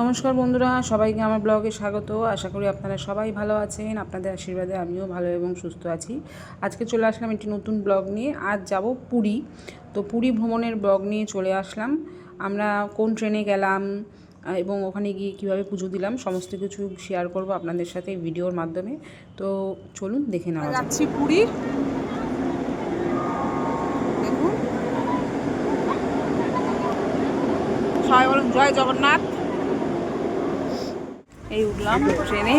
নমস্কার বন্ধুরা, সবাইকে আমার ব্লগে স্বাগত। আশা করি আপনারা সবাই ভালো আছেন। আপনাদের আশীর্বাদে আমিও ভালো এবং সুস্থ আছি। আজকে চলে আসলাম একটি নতুন ব্লগ নিয়ে। আজ যাব পুরী। তো পুরী ভ্রমণের ব্লগ নিয়ে চলে আসলাম। আমরা কোন ট্রেনে গেলাম এবং ওখানে গিয়ে কীভাবে পুজো দিলাম সমস্ত কিছু শেয়ার করব আপনাদের সাথে ভিডিওর মাধ্যমে। তো চলুন দেখে নেওয়া যাচ্ছি পুরী। দেখুন, সবাই বলুন জয় জগন্নাথ। এই উঠলাম ট্রেনে।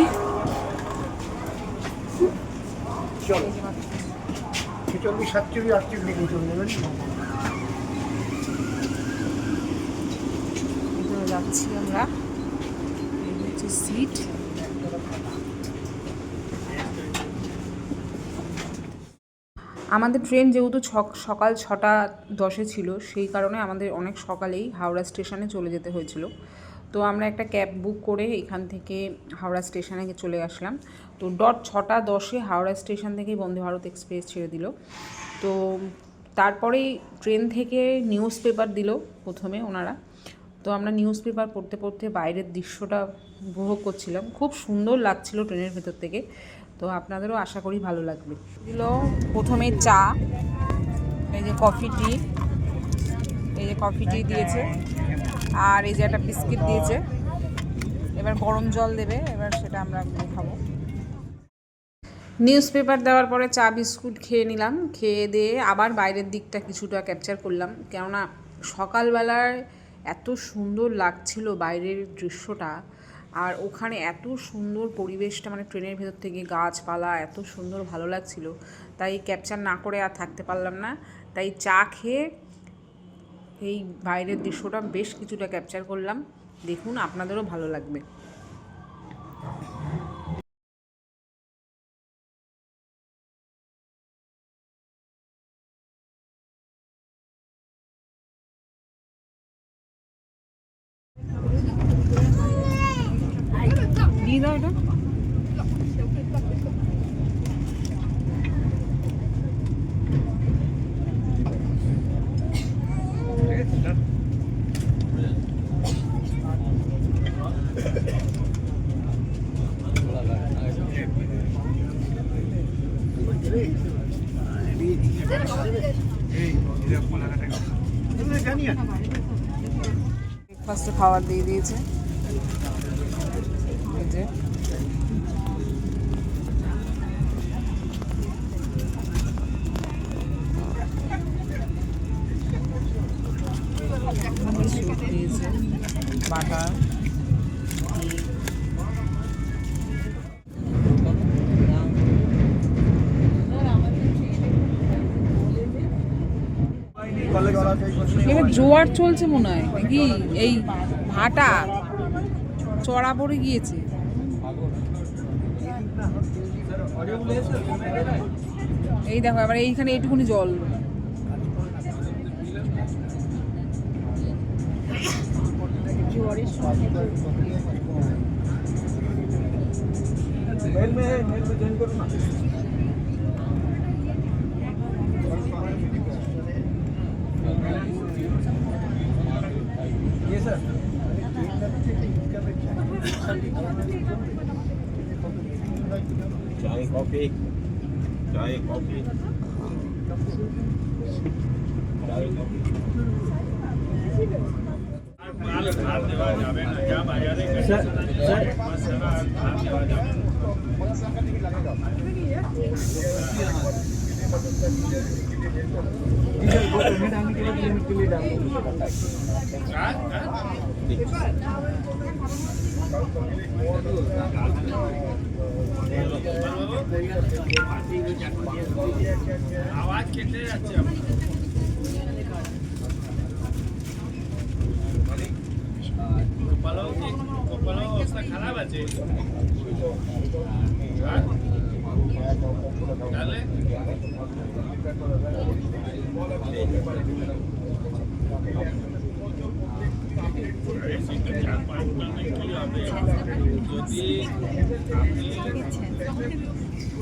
যাচ্ছি আমরা, এই হচ্ছে সিট। আমাদের ট্রেন যেহেতু সকাল 6:10 ছিল, সেই কারণে আমাদের অনেক সকালেই হাওড়া স্টেশনে চলে যেতে হয়েছিল। তো আমরা একটা ক্যাব বুক করে এখান থেকে হাওড়া স্টেশনে চলে আসলাম। তো 6:10 হাওড়া স্টেশন থেকেই বন্দে ভারত এক্সপ্রেস ছেড়ে দিল। তো তারপরেই ট্রেন থেকে নিউজ পেপার দিল প্রথমে ওনারা। তো আমরা নিউজ পেপার পড়তে পড়তে বাইরের দৃশ্যটা উপভোগ করছিলাম। খুব সুন্দর লাগছিল ট্রেনের ভেতর থেকে। তো আপনাদেরও আশা করি ভালো লাগবে। দিল প্রথমে চা, এই যে কফি টি, এই যে কফি টি দিয়েছে, আর এই যে একটা বিস্কিট দিয়েছে। এবার গরম জল দেবে, এবার সেটা আমরা খাবো। নিউজ পেপার দেওয়ার পরে চা বিস্কুট খেয়ে নিলাম। খেয়ে দিয়ে আবার বাইরের দিকটা কিছুটা ক্যাপচার করলাম, কেননা সকালবেলায় এত সুন্দর লাগছিল বাইরের দৃশ্যটা। আর ওখানে এত সুন্দর পরিবেশটা, মানে ট্রেনের ভেতর থেকে গাছপালা এত সুন্দর ভালো লাগছিল, তাই ক্যাপচার না করে আর থাকতে পারলাম না। তাই চা খেয়ে এই বাইরের দৃশ্যটা বেশ কিছুটা ক্যাপচার করলাম। দেখুন, আপনাদেরও ভালো লাগবে। দিয়ে দাও এটা। ব্রেকফাস্টে খাবার দিয়ে দিয়েছে। এই যে দিয়েছে বাটার। জোয়ার চলছে মনে হয় নাকি, এই ভাটা চড়া পড়ে গিয়েছে। এই দেখো, এবার এইখানে এইটুকুনি জল। चाय कॉफी, चाय कॉफी, चाय कॉफी। आवाज केटे যাচ্ছে কপালও অবস্থা খারাপ আছে। তাহলে যদি আপনি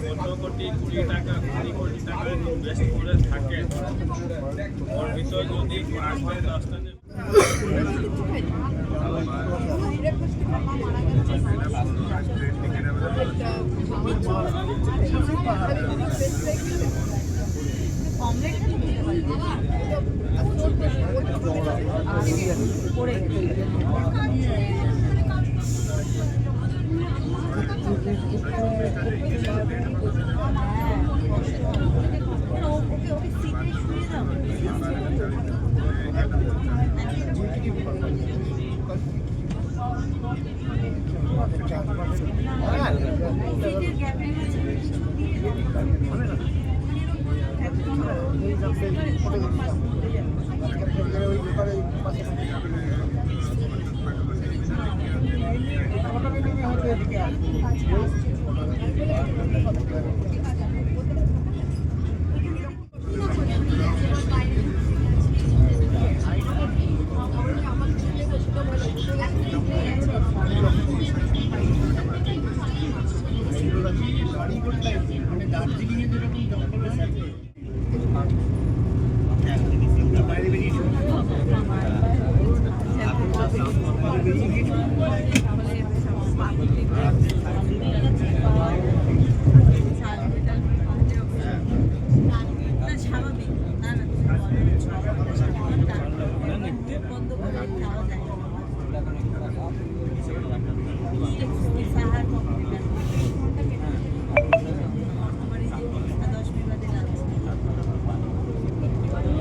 15 কোটি 20 টাকা 20 কোটি টাকা ইনভেস্ট করে থাকেন, ওর ভিতর যদি 5-10টা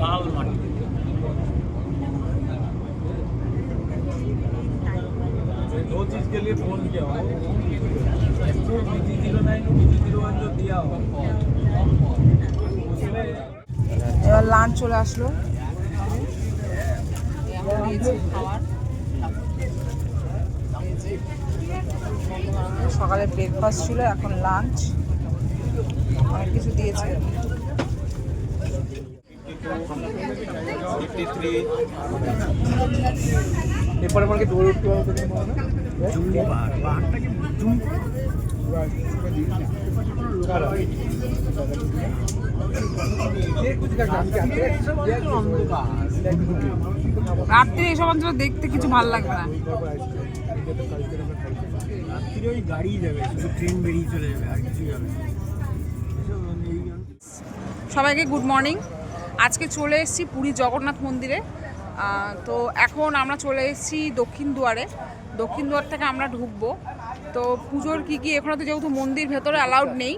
লাল মাটি दो चीज के लिए फोन किया हो BG09 जो दिया हो उसमें এবার লাঞ্চ চলে আসলো, দিয়েছে খাবার। সকালে ব্রেকফাস্ট ছিল, এখন লাঞ্চ, অনেক কিছু দিয়েছে। এরপরে আমাকে দৌড়ে উঠতে হবে রাত্রে এসব অঞ্চল দেখতে কিছু ভালো লাগবে না। রাত্রিরে ওই গাড়ি যাবে, শুধু ট্রেন বেরিয়ে চলে যাবে, আর কিছু যাবে না। সবাইকে গুড মর্নিং। আজকে চলে এসেছি পুরী জগন্নাথ মন্দিরে। তো এখন আমরা চলে এসেছি দক্ষিণ দুয়ারে। দক্ষিণ দুয়ার থেকে আমরা ঢুকবো। তো পুজোর কী কী, এখানে তো যেহেতু মন্দির ভেতরে অ্যালাউড নেই,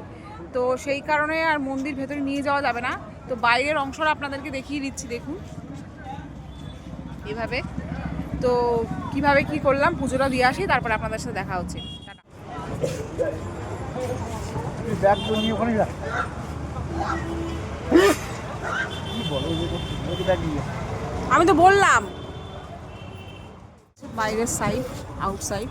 তো সেই কারণে আর মন্দির ভেতরে নিয়ে যাওয়া যাবে না। তো বাইরের অংশটা আপনাদেরকে দেখিয়ে দিচ্ছি, দেখুন এভাবে। তো কিভাবে কি করলাম, পুজোটা দিয়ে আসি, তারপরে আপনাদের সাথে দেখা হচ্ছে। টাটা। ব্যাগ নিয়ে ওখানে যা, আমি তো বললাম বাইরের সাইড, আউটসাইড।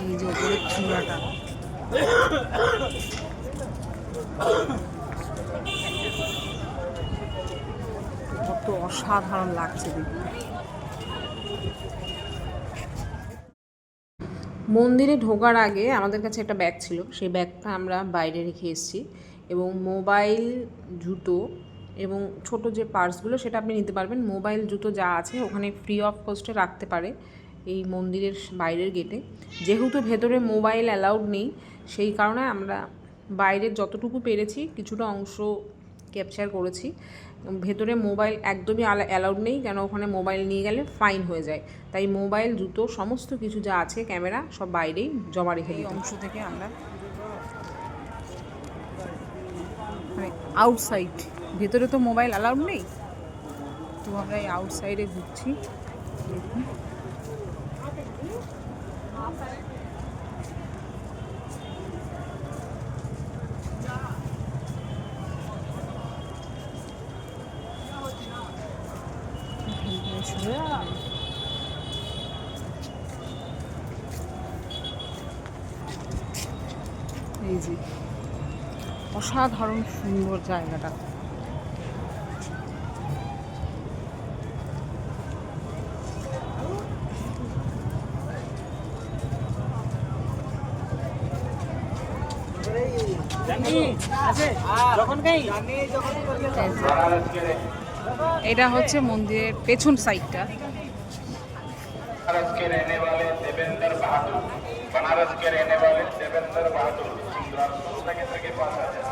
এই যে উপরে চূড়াটা, কত অসাধারণ লাগছে দেখতে। মন্দিরে ঢোকার আগে আমাদের কাছে একটা ব্যাগ ছিল, সেই ব্যাগটা আমরা বাইরে রেখে এসেছি। এবং মোবাইল, জুতো এবং ছোট যে পার্সগুলো সেটা আপনি নিতে পারবেন। মোবাইল, জুতো যা আছে ওখানে ফ্রি অফ কস্টে রাখতে পারে এই মন্দিরের বাইরের গেটে। যেহেতু ভেতরে মোবাইল অ্যালাউড নেই, সেই কারণে আমরা বাইরের যতটুকু পেরেছি কিছুটা অংশ ক্যাপচার করেছি। ভেতরে মোবাইল একদমই অ্যালাউড নেই, কেন ওখানে মোবাইল নিয়ে গেলে ফাইন হয়ে যায়। তাই মোবাইল, জুতো সমস্ত কিছু যা আছে, ক্যামেরা, সব বাইরেই জমা রেখে দিই। অংশ থেকে আমরা মানে আউটসাইড, ভেতরে তো মোবাইল অ্যালাউড নেই, তো আমরা এই আউটসাইডে ঘুরছি। দেখুন এই যে অসাধারণ সুন্দর জায়গাটা। এটা হচ্ছে মন্দিরের পেছন সাইডটা। बनारस के रहने वाले देवेंद्र बहादुर, बनारस के रहने वाले देवेंद्र बहादुर सूचना केंद्र के पास आ जाए।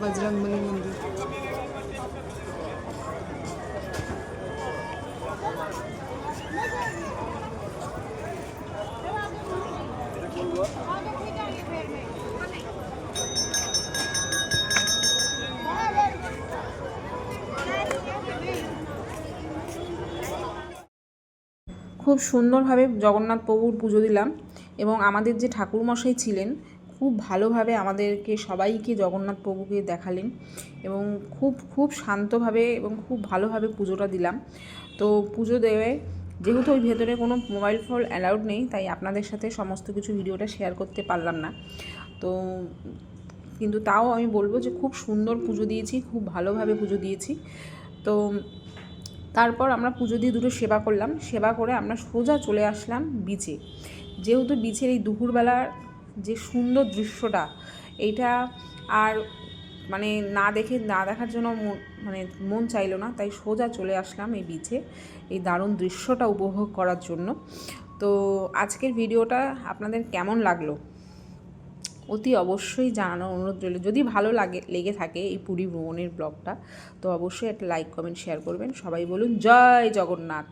বজরংবলী মন্দির। খুব সুন্দরভাবে জগন্নাথ প্রভুর পুজো দিলাম এবং আমাদের যে ঠাকুরমশাই ছিলেন খুব ভালোভাবে আমাদেরকে সবাইকে জগন্নাথ প্রভুকে দেখালেন এবং খুব খুব শান্তভাবে এবং খুব ভালোভাবে পুজোটা দিলাম। তো পুজো দেওয়ায় যেহেতু ওই ভেতরে কোনো মোবাইল ফোন অ্যালাউড নেই, তাই আপনাদের সাথে সমস্ত কিছু ভিডিওটা শেয়ার করতে পারলাম না। তো কিন্তু তাও আমি বলবো যে খুব সুন্দর পুজো দিয়েছি, খুব ভালোভাবে পুজো দিয়েছি। তো তারপর আমরা পুজো দিয়ে দুটো সেবা করলাম, সেবা করে আমরা সোজা চলে আসলাম বিচে। যেহেতু বিচের এই দুপুরবেলার যে সুন্দর দৃশ্যটা, এইটা আর মানে না দেখার জন্য মন চাইলো না, তাই সোজা চলে আসলাম এই বিচে এই দারুণ দৃশ্যটা উপভোগ করার জন্য। তো আজকের ভিডিওটা আপনাদের কেমন লাগলো অতি অবশ্যই জানানোর অনুরোধ রইল। যদি ভালো লেগে থাকে এই পুরী ভ্রমণের ব্লগটা, তো অবশ্যই একটা লাইক কমেন্ট শেয়ার করবেন। সবাই বলুন জয় জগন্নাথ।